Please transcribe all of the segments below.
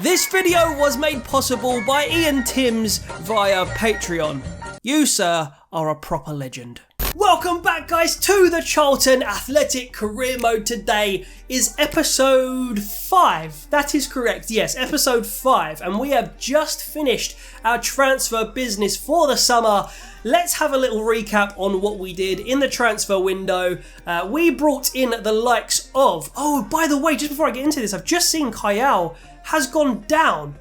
This video was made possible by Ian Timms via Patreon. You, sir, are a proper legend. Welcome back, guys, to the Charlton Athletic Career Mode. Today is episode 5. That is correct, yes, episode 5. And we have just finished our transfer business for the summer. Let's have a little recap on what we did in the transfer window. We brought in the likes of... Oh, by the way, just before I get into this, I've just seen Kyle has gone down.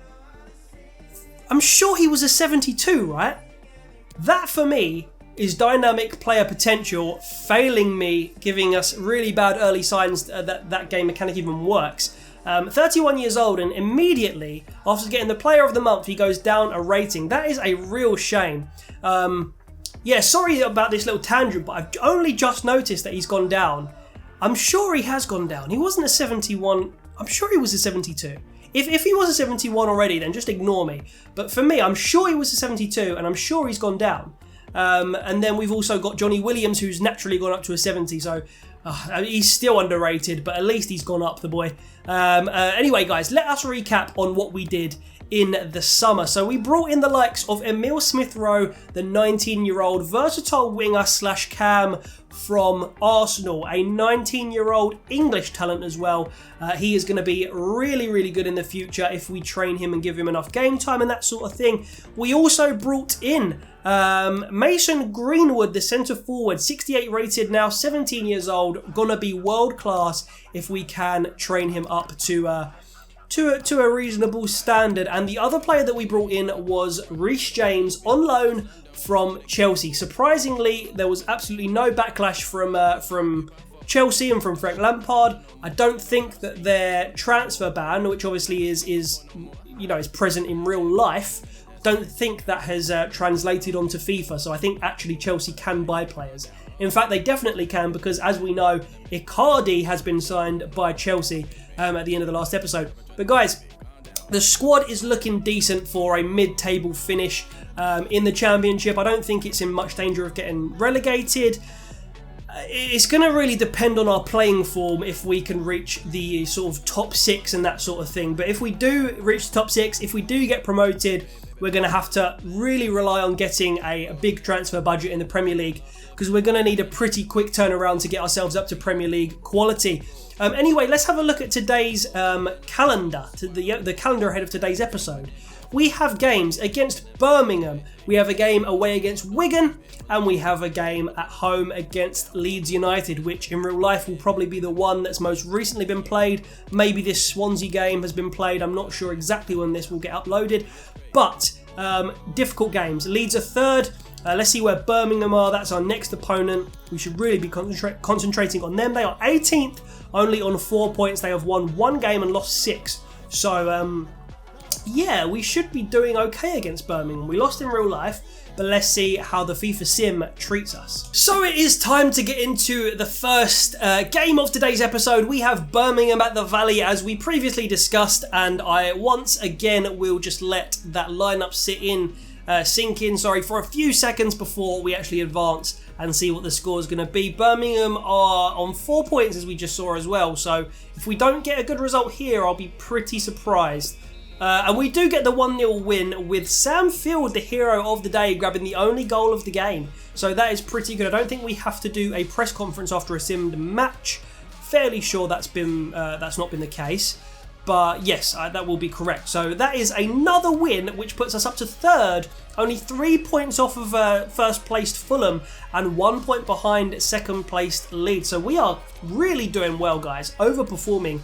I'm sure he was a 72, right? That, for me, is dynamic player potential failing me, giving us really bad early signs that game mechanic even works. 31 years old, and immediately after getting the player of the month he goes down a rating. That is a real shame. Yeah, sorry about this little tangent, but I've only just noticed that he's gone down. I'm sure he has gone down. He wasn't a 71, I'm sure he was a 72. If he was a 71 already, then just ignore me. But for me, I'm sure he was a 72, and I'm sure he's gone down. And then we've also got Johnny Williams, who's naturally gone up to a 70, so he's still underrated, but at least he's gone up, the boy. Anyway, guys, let us recap on what we did in the summer. So we brought in the likes of Emil Smith-Rowe, the 19-year-old versatile winger / cam from Arsenal, a 19-year-old English talent as well. He is going to be really, really good in the future if we train him and give him enough game time and that sort of thing. We also brought in Mason Greenwood, the centre forward, 68 rated now, 17 years old, gonna be world class if we can train him up to a reasonable standard. And the other player that we brought in was Reece James on loan from Chelsea. Surprisingly, there was absolutely no backlash from Chelsea and from Frank Lampard. I don't think that their transfer ban, which obviously is present in real life, don't think that has translated onto FIFA. So I think actually Chelsea can buy players. In fact, they definitely can, because as we know, Icardi has been signed by Chelsea at the end of the last episode. But guys, the squad is looking decent for a mid-table finish in the Championship. I don't think it's in much danger of getting relegated. It's going to really depend on our playing form if we can reach the sort of top 6 and that sort of thing. But if we do reach the top 6, if we do get promoted, we're going to have to really rely on getting a big transfer budget in the Premier League, because we're going to need a pretty quick turnaround to get ourselves up to Premier League quality. Anyway, let's have a look at today's calendar, the calendar ahead of today's episode. We have games against Birmingham, we have a game away against Wigan, and we have a game at home against Leeds United, which in real life will probably be the one that's most recently been played. Maybe this Swansea game has been played, I'm not sure exactly when this will get uploaded, but difficult games. Leeds are third. Let's see where Birmingham are. That's our next opponent. We should really be concentrating on them. They are 18th, only on 4 points. They have won 1 game and lost 6. So, yeah, we should be doing okay against Birmingham. We lost in real life, but let's see how the FIFA sim treats us. So it is time to get into the first game of today's episode. We have Birmingham at the Valley, as we previously discussed, and I once again will just let that lineup sink in, for a few seconds before we actually advance and see what the score is going to be. Birmingham are on 4 points, as we just saw as well, so if we don't get a good result here, I'll be pretty surprised. And we do get the 1-0 win with Sam Field, the hero of the day, grabbing the only goal of the game. So that is pretty good. I don't think we have to do a press conference after a simmed match. Fairly sure that's not been the case. But yes, that will be correct. So that is another win, which puts us up to third, only 3 points off of first placed Fulham and 1 point behind second placed Leeds. So we are really doing well, guys, overperforming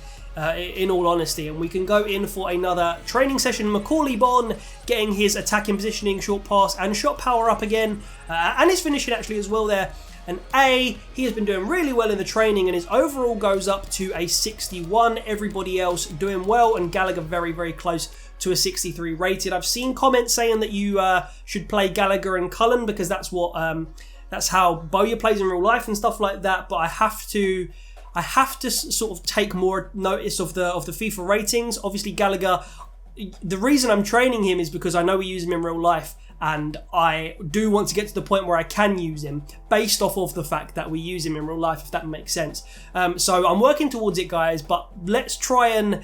in all honesty. And we can go in for another training session. Macaulay Bonne getting his attacking positioning, short pass and shot power up again, and his finishing actually as well there. And he has been doing really well in the training, and his overall goes up to a 61. Everybody else doing well, and Gallagher very, very close to a 63 rated. I've seen comments saying that you should play Gallagher and Cullen, because that's how Bowyer plays in real life and stuff like that. But I have to sort of take more notice of the FIFA ratings. Obviously, Gallagher, the reason I'm training him is because I know we use him in real life, and I do want to get to the point where I can use him based off of the fact that we use him in real life, if that makes sense. So I'm working towards it, guys, but let's try and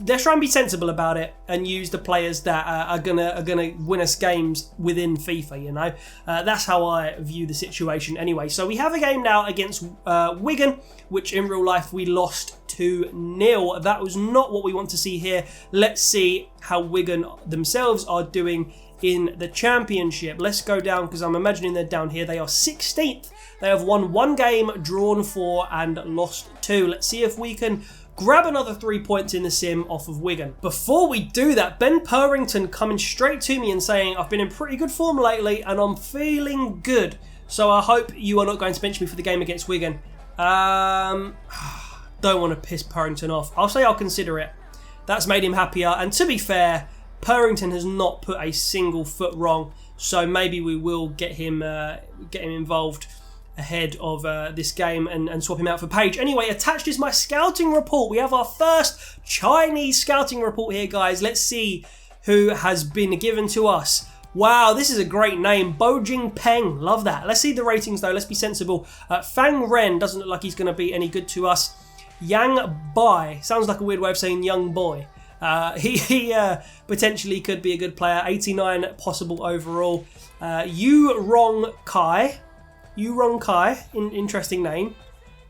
let's try and be sensible about it and use the players that are gonna win us games within FIFA. You know, that's how I view the situation. Anyway, so we have a game now against Wigan, which in real life we lost 2-0. That was not what we want to see here. Let's see how Wigan themselves are doing in the Championship. Let's go down, because I'm imagining they're down here. They are 16th. They have won 1 game, drawn 4 and lost 2. Let's see if we can grab another 3 points in the sim off of Wigan. Before we do that, Ben Purrington coming straight to me and saying, I've been in pretty good form lately and I'm feeling good. So I hope you are not going to bench me for the game against Wigan. Don't want to piss Purrington off. I'll say I'll consider it. That's made him happier. And to be fair, Purrington has not put a single foot wrong. So maybe we will get him involved ahead of this game and swap him out for Page. Anyway, attached is my scouting report. We have our first Chinese scouting report here, guys. Let's see who has been given to us. Wow, this is a great name. Bojing Peng. Love that. Let's see the ratings, though. Let's be sensible. Fang Ren doesn't look like he's going to be any good to us. Yang Bai. Sounds like a weird way of saying young boy. He potentially could be a good player. 89 possible overall. Yu Rong Kai. Interesting name.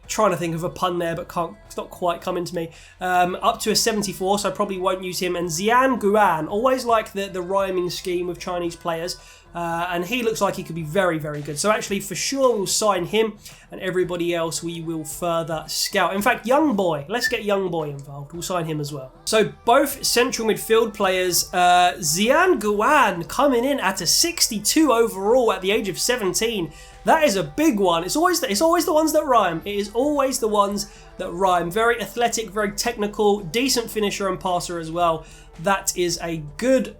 Trying to think of a pun there, but it's not quite coming to me. Up to a 74, so I probably won't use him. And Xian Guan, always like the rhyming scheme with Chinese players. And he looks like he could be very, very good. So actually, for sure, we'll sign him. And everybody else we will further scout. In fact, Young Boy. Let's get Young Boy involved. We'll sign him as well. So both central midfield players, Xian Guan coming in at a 62 overall at the age of 17. That is a big one. It's always the ones that rhyme. It is always the ones that rhyme. Very athletic, very technical, decent finisher and passer as well. That is a good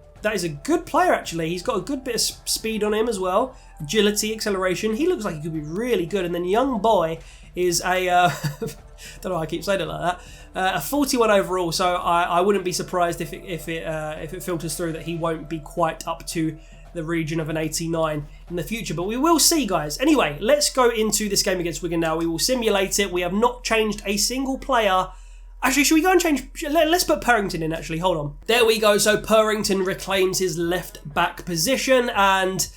player, actually. He's got a good bit of speed on him as well. Agility, acceleration. He looks like he could be really good. And then Young Boy is a don't know why I keep saying it like that. A 41 overall. So I wouldn't be surprised if it filters through that he won't be quite up to the region of an 89 in the future, but we will see, guys. Anyway, let's go into this game against Wigan now. We will simulate it. We have not changed a single player. Actually, should we go and change? Let's put Purrington in, actually. Hold on. There we go. So Purrington reclaims his left back position, and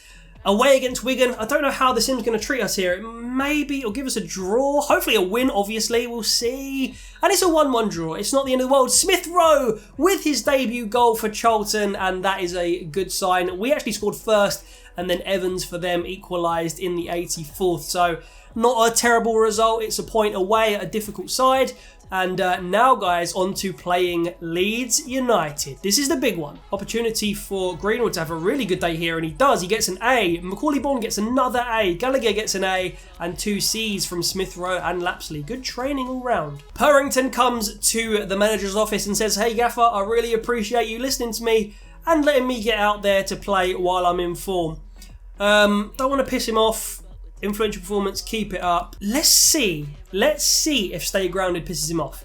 away against Wigan. I don't know how the sim's going to treat us here. Maybe it'll give us a draw. Hopefully a win, obviously. We'll see. And it's a 1-1 draw. It's not the end of the world. Smith Rowe with his debut goal for Charlton, and that is a good sign. We actually scored first, and then Evans for them equalised in the 84th. So not a terrible result. It's a point away at a difficult side. And now, guys, on to playing Leeds United. This is the big one. Opportunity for Greenwood to have a really good day here, and he does. He gets an A. Macaulay-Bourne gets another A. Gallagher gets an A, and 2 C's from Smith Rowe and Lapsley. Good training all round. Purrington comes to the manager's office and says, "Hey, Gaffer, I really appreciate you listening to me and letting me get out there to play while I'm in form. Don't want to piss him off. Influential performance, keep it up. Let's see if stay grounded pisses him off."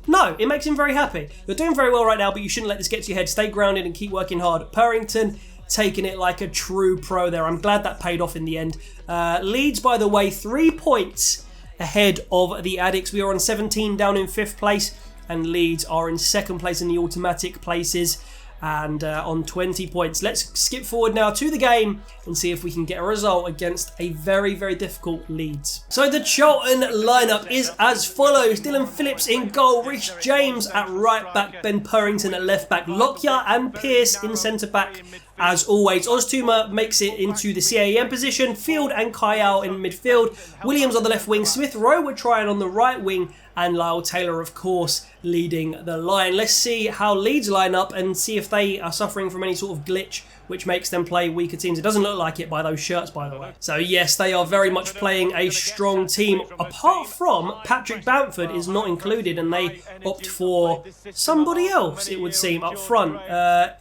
No, it makes him very happy. You're doing very well right now, but you shouldn't let this get to your head. Stay grounded and keep working hard. Purrington taking it like a true pro there. I'm glad that paid off in the end. Leeds, by the way, 3 points ahead of the Addicts. We are on 17, down in 5th place, and Leeds are in 2nd place in the automatic places, and on 20 points. Let's skip forward now to the game and see if we can get a result against a very, very difficult Leeds. So the Charlton lineup is as follows. Dylan Phillips in goal, Reece James at right back, Ben Purrington at left back, Lockyer and Pearce in centre back. As always, Oztumer makes it into the CAEM position, Field and Kyle in midfield, Williams on the left wing, Smith Rowe we're trying on the right wing, and Lyle Taylor, of course, leading the line. Let's see how Leeds line up and see if they are suffering from any sort of glitch which makes them play weaker teams. It doesn't look like it by those shirts, by the way. So yes, they are very much playing a strong team, apart from Patrick Bamford is not included, and they opt for somebody else, it would seem, up front.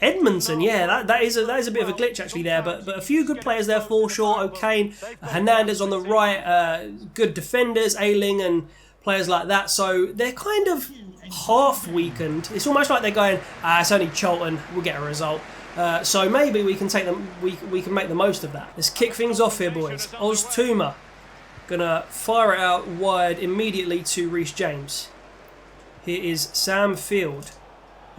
Edmondson, yeah, that is a bit of a glitch actually there, but a few good players there, Forshaw, O'Kane, Hernandez on the right, good defenders, Ayling and players like that. So they're kind of half weakened. It's almost like they're going, it's only Charlton, we'll get a result. So maybe we can take them. We can make the most of that. Let's kick things off here, boys. Oztumer gonna fire it out wide immediately to Reece James. Here is Sam Field.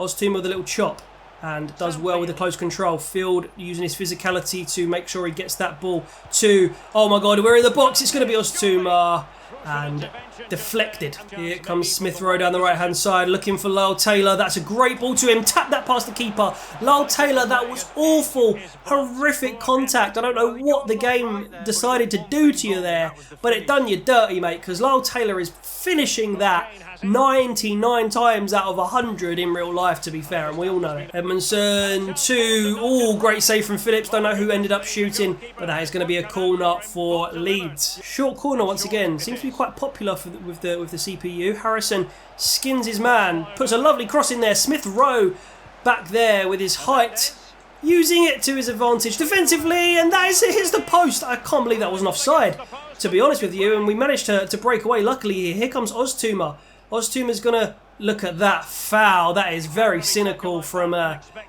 Oztuma with a little chop. And does well with the close control. Field using his physicality to make sure he gets that ball to... Oh my God, we're in the box. It's going to be Oztuma. And deflected. Here comes Smith Rowe down the right-hand side, looking for Lyle Taylor. That's a great ball to him. Tap that past the keeper. Lyle Taylor, that was awful. Horrific contact. I don't know what the game decided to do to you there, but it done you dirty, mate, because Lyle Taylor is finishing that 99 times out of 100 in real life, to be fair, and we all know it. Edmondson, 2. Oh, great save from Phillips. Don't know who ended up shooting, but that is going to be a corner for Leeds. Short corner once again. Seems to be quite popular with the CPU. Harrison skins his man, puts a lovely cross in there. Smith Rowe back there with his height, using it to his advantage defensively, and that hits the post. I can't believe that wasn't offside, to be honest with you, and we managed to break away luckily. Here comes Oztuma. Oztuma's going to look at that foul. That is very cynical from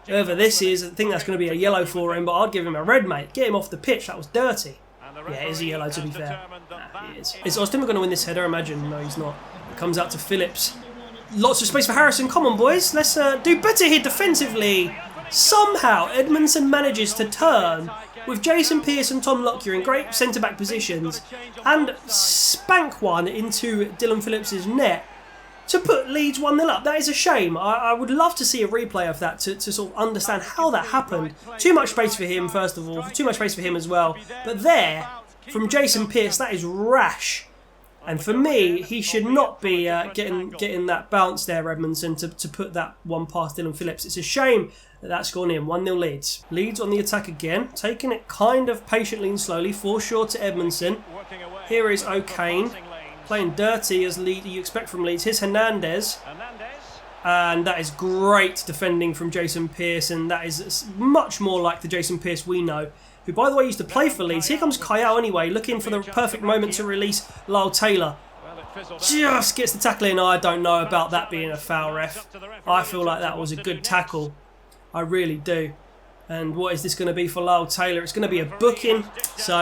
whoever this is. I think that's going to be a yellow for him, but I'd give him a red, mate. Get him off the pitch. That was dirty. Yeah, it is a yellow, to be fair. It is. Is Oztuma going to win this header? Imagine. No, he's not. It comes out to Phillips. Lots of space for Harrison. Come on, boys. Let's do better here defensively. Somehow, Edmondson manages to turn with Jason Pearce and Tom Lockyer in great centre-back positions and spank one into Dylan Phillips' net to put Leeds 1-0 up. That is a shame. I would love to see a replay of that to sort of understand how that happened. Too much space for him, first of all. Too much space for him as well. But there, from Jason Pearce, that is rash. And for me, he should not be getting that bounce there, Edmondson, to put that one past Dylan Phillips. It's a shame that that's gone in. 1-0 Leeds. Leeds on the attack again, taking it kind of patiently and slowly. Foreshore to Edmondson. Here is O'Kane. Playing dirty as you expect from Leeds. Here's Hernandez. And that is great defending from Jason Pearce. And that is much more like the Jason Pearce we know, who, by the way, used to play for Leeds. Here comes Kayal anyway, looking for the perfect moment to release Lyle Taylor. Just gets the tackle in. I don't know about that being a foul, ref. I feel like that was a good tackle. I really do. And what is this going to be for Lyle Taylor? It's going to be a booking. So,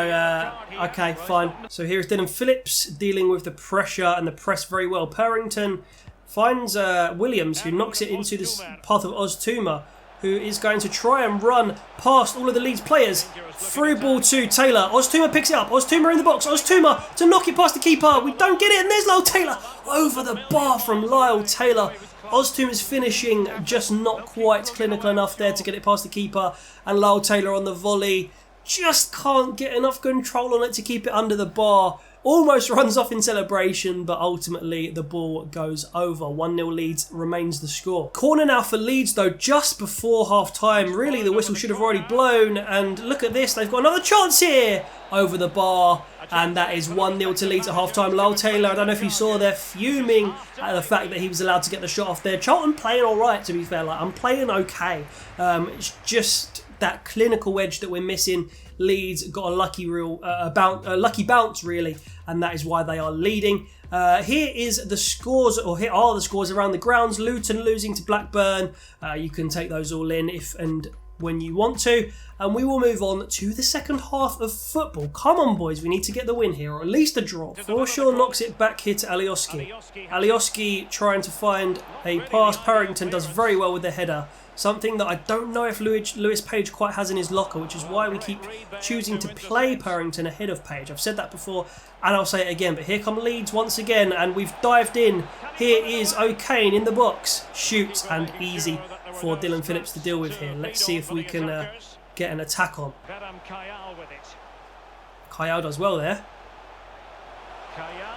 okay, fine. So here's Dylan Phillips dealing with the pressure and the press very well. Purrington finds Williams, who knocks it into this path of Oztuma, who is going to try and run past all of the Leeds players. Through ball to Taylor. Oztuma picks it up. Oztuma in the box. Oztuma to knock it past the keeper. We don't get it, and there's Lyle Taylor. Over the bar from Lyle Taylor. Oztuma's finishing just not quite clinical enough there to get it past the keeper, and Lyle Taylor on the volley just can't get enough control on it to keep it under the bar. Almost runs off in celebration, but ultimately the ball goes over. 1-0 Leeds remains the score. Corner now for Leeds, though, just before half-time. Really, the whistle should have already blown, and look at this, they've got another chance here over the bar, and that is 1-0 to Leeds at half-time. Lyle Taylor, I don't know if you saw, they're fuming at the fact that he was allowed to get the shot off there. Charlton playing all right, to be fair. Like, I'm playing okay. It's just that clinical edge that we're missing. Leeds got a lucky bounce, really, and that is why they are leading. Here is the scores, or here are the scores around the grounds. Luton losing to Blackburn. You can take those all in if and when you want to. And we will move on to the second half of football. Come on, boys, we need to get the win here, or at least a draw. Forshaw knocks it back here to Alioski. Alioski trying to find a pass. Purrington does very well with the header. Something that I don't know if Lewis Page quite has in his locker, which is why we keep choosing to play Purrington ahead of Page. I've said that before, and I'll say it again, but here come Leeds once again, and we've dived in. Here is O'Kane in the box. Shoots, and easy for Dylan Phillips to deal with here. Let's see if we can get an attack on. Kayal does well there.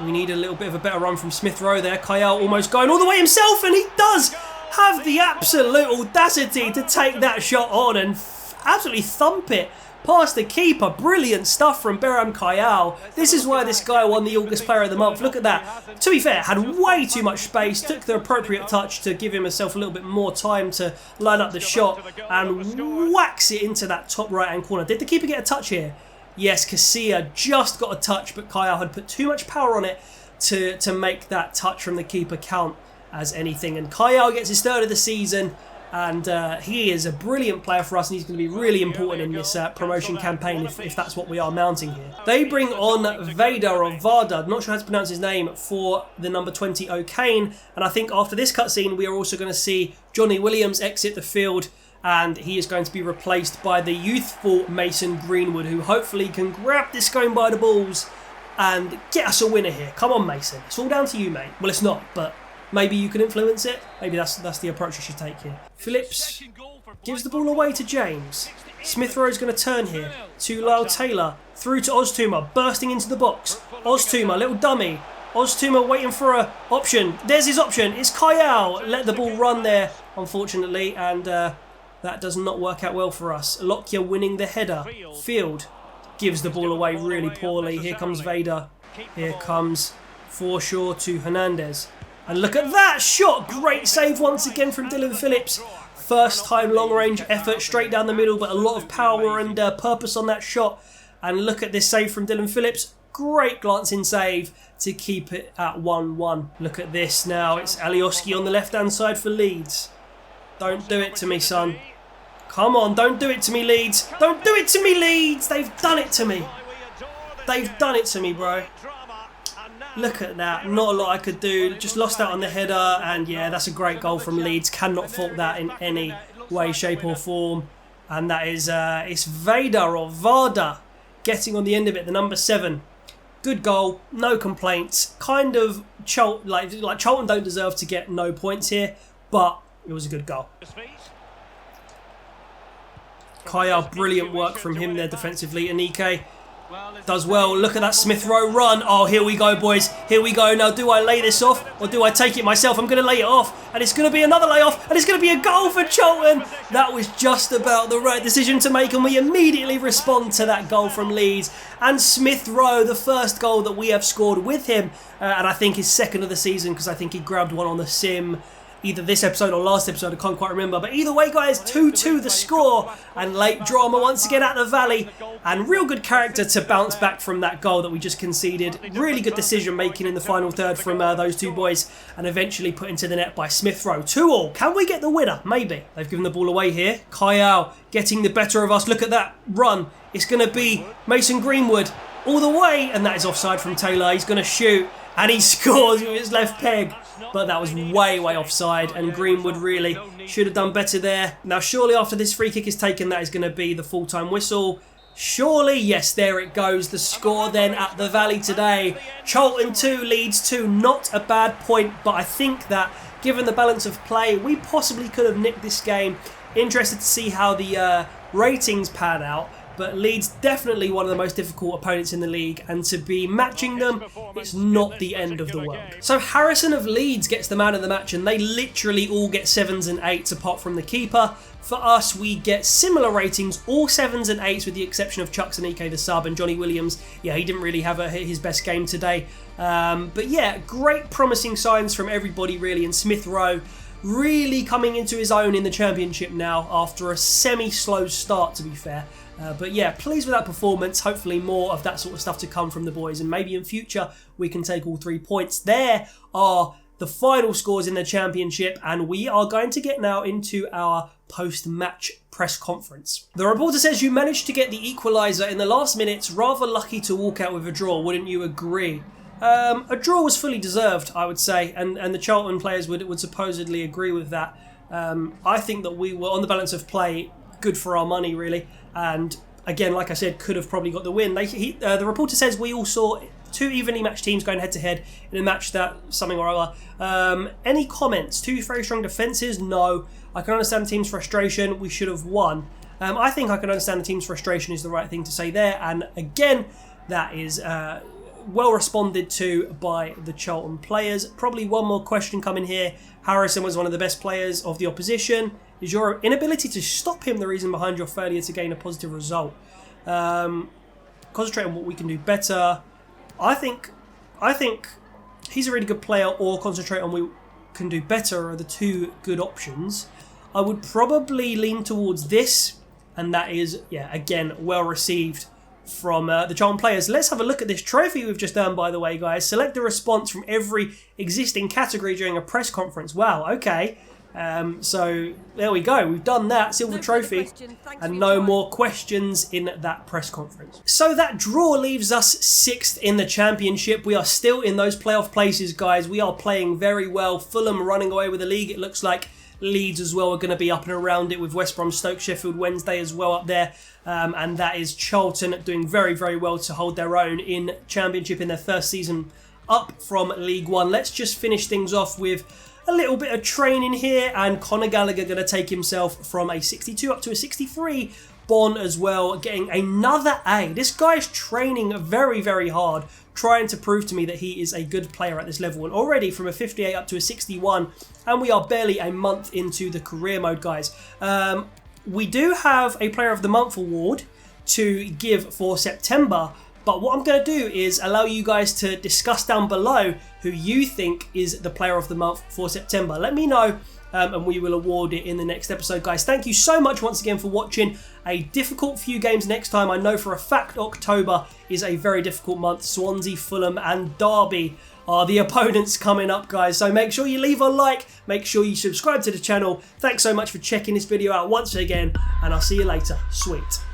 We need a little bit of a better run from Smith Rowe there. Kayal almost going all the way himself, and he does have the absolute audacity to take that shot on and absolutely thump it past the keeper. Brilliant stuff from Birmingham Kayal. This is why this guy won the August Player of the Month. Look at that. To be fair, had way too much space, took the appropriate touch to give himself a little bit more time to line up the shot and whacks it into that top right hand corner. Did the keeper get a touch here? Yes, Casilla just got a touch, but Kayal had put too much power on it to make that touch from the keeper count as anything. And Kayal gets his third of the season, And he is a brilliant player for us, and he's going to be really important in this promotion campaign if that's what we are mounting here. They bring on Vader or Varda, not sure how to pronounce his name, for the number 20 O'Kane. And I think after this cutscene, we are also going to see Johnny Williams exit the field, and he is going to be replaced by the youthful Mason Greenwood, who hopefully can grab this going by the balls and get us a winner here. Come on, Mason. It's all down to you, mate. Well, it's not, but maybe you can influence it. Maybe that's the approach you should take here. Phillips gives the ball away to James. Smith Rowe's going to turn here to Lyle Taylor. Through to Oztumer, bursting into the box. Oztumer, little dummy. Oztumer waiting for an option. There's his option. It's Kayal. Let the ball run there, unfortunately, and that does not work out well for us. Lockyer winning the header. Field gives the ball away really poorly. Here comes Vader. Here comes Forshaw to Hernandez. And look at that shot! Great save once again from Dylan Phillips. First time long range effort straight down the middle, but a lot of power and purpose on that shot. And look at this save from Dylan Phillips. Great glancing save to keep it at 1-1. Look at this now. It's Alioski on the left hand side for Leeds. Don't do it to me, son. Come on, don't do it to me, Leeds. Don't do it to me, Leeds. They've done it to me. They've done it to me, bro. Look at that. Not a lot I could do. Just lost out on the header. And yeah, that's a great goal from Leeds. Cannot fault that in any way, shape or form. And that is it's Vader or Varda getting on the end of it, the number 7. Good goal. No complaints. Kind of like Charlton don't deserve to get no points here, but it was a good goal. Kaya, brilliant work from him there defensively. Anike does well. Look at that Smith Rowe run. Oh, here we go, boys. Here we go. Now, do I lay this off or do I take it myself? I'm going to lay it off, and it's going to be another layoff, and it's going to be a goal for Charlton. That was just about the right decision to make, and we immediately respond to that goal from Leeds. And Smith Rowe, the first goal that we have scored with him, and I think his second of the season, because I think he grabbed one on the sim either this episode or last episode, I can't quite remember. But either way, guys, 2-2 the score. And late drama once again at the Valley. And real good character to bounce back from that goal that we just conceded. Really good decision making in the final third from those two boys. And eventually put into the net by Smith Rowe. 2-2. Can we get the winner? Maybe. They've given the ball away here. Kayal getting the better of us. Look at that run. It's going to be Mason Greenwood all the way. And that is offside from Taylor. He's going to shoot. And he scores with his left peg. But that was way offside, and Greenwood really should have done better there. Now, surely after this free kick is taken, that is going to be the full-time whistle. Surely, yes, there it goes. The score then at the Valley today. Charlton 2, Leeds 2. Not a bad point, but I think that given the balance of play, we possibly could have nicked this game. Interested to see how the ratings pan out. But Leeds definitely one of the most difficult opponents in the league, and to be matching them, it's not the end of the world. So Harrison of Leeds gets the man of the match, and they literally all get 7s and 8s apart from the keeper. For us, we get similar ratings, all 7s and 8s with the exception of Chucks and Ike the sub, and Johnny Williams, yeah, he didn't really have his best game today. But yeah, great promising signs from everybody really, and Smith Rowe really coming into his own in the Championship now after a semi-slow start, to be fair. But yeah, pleased with that performance. Hopefully more of that sort of stuff to come from the boys, and maybe in future we can take all 3 points. There are the final scores in the Championship, and we are going to get now into our post-match press conference. The reporter says you managed to get the equaliser in the last minutes. Rather lucky to walk out with a draw, wouldn't you agree? A draw was fully deserved, I would say, and the Charlton players would supposedly agree with that. I think that we were, on the balance of play, good for our money, really. And again, like I said, could have probably got the win. The reporter says we all saw 2 evenly matched teams going head-to-head in a match that something or other. Any comments? 2 very strong defences? No. I can understand the team's frustration. We should have won. I think I can understand the team's frustration is the right thing to say there. And again, that is well responded to by the Charlton players. Probably one more question coming here. Harrison was one of the best players of the opposition. Is your inability to stop him the reason behind your failure to gain a positive result? Concentrate on what we can do better. I think he's a really good player, or concentrate on what we can do better are the 2 good options. I would probably lean towards this, and that is, yeah, again, well received from the Charlton players. Let's have a look at this trophy we've just earned, by the way, guys. Select a response from every existing category during a press conference. Wow, okay. So there we go, we've done that, silver trophy, and no more questions in that press conference. So that draw leaves us 6th in the championship. We are still in those playoff places, guys. We are playing very well. Fulham running away with the league, it looks like. Leeds as well are going to be up and around it, with West Brom, Stoke, Sheffield Wednesday as well up there. And that is Charlton doing very, very well to hold their own in Championship in their first season up from League One. Let's just finish things off with a little bit of training here, and Conor Gallagher going to take himself from a 62 up to a 63. Bon as well, getting another A. This guy's training very, very hard, trying to prove to me that he is a good player at this level. And already from a 58 up to a 61, and we are barely a month into the career mode, guys. We do have a Player of the Month award to give for September, but what I'm going to do is allow you guys to discuss down below who you think is the Player of the Month for September. Let me know, and we will award it in the next episode, guys. Thank you so much once again for watching. A difficult few games next time. I know for a fact October is a very difficult month. Swansea, Fulham and Derby are the opponents coming up, guys. So make sure you leave a like. Make sure you subscribe to the channel. Thanks so much for checking this video out once again, and I'll see you later. Sweet.